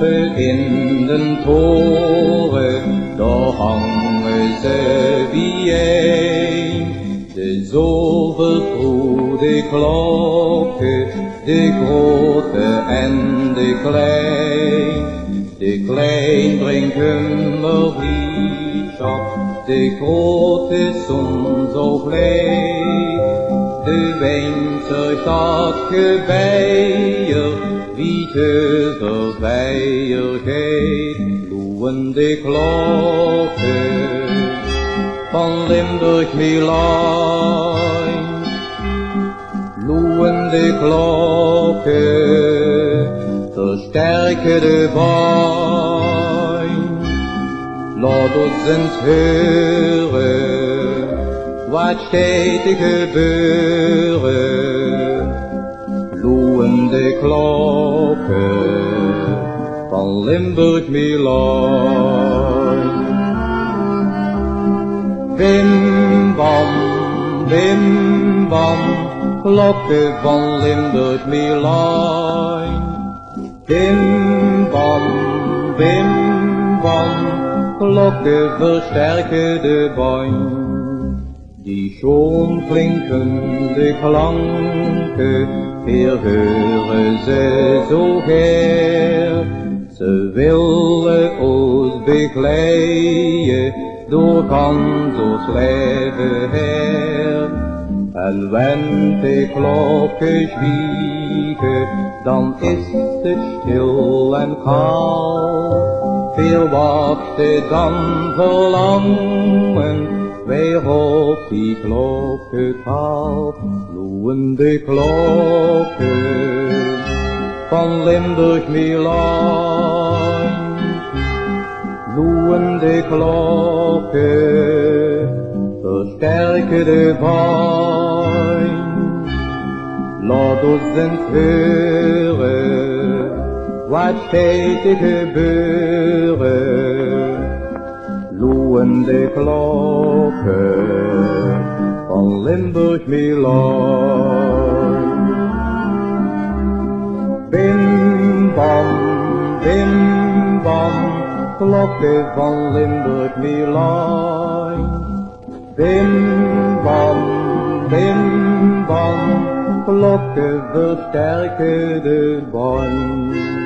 klokken in den toren, daar hangen ze bijeen. De zo vertrouwde klokken, de grote en de klein. De klein brengt hummervliegschap, de grote soms zo blij. De wijn zorgt dat gebeier, wie te verwijer geeft. Loeënde klokken van Limburg Milijn. Loeënde klokken versterken de wijn. Laat ons eens horen wat steeds gebeuren. Loeënde klokken van Limburg Milijn. Bim bam, klokken van Limburg Milijn. Bim bam, klokken versterken de bijn. Die schoon klinkende klanken, hier horen ze zo her. Ze willen ons begeleiden, door gans ons leven her. En wenn de klokken zwiegen, dan is het stil en kaal. Veel wachten dan verlangen, weer op die klokkentaal. Loeënde klokken van Limburg Milijn. Loeënde klokken versterken de wijn. Laat ons eens horen wat steeds gebeuren. Loeënde klokken van Limburg Milijn. Bim bam, klokken van Limburg Milijn. Bim bam, klokken versterken de band.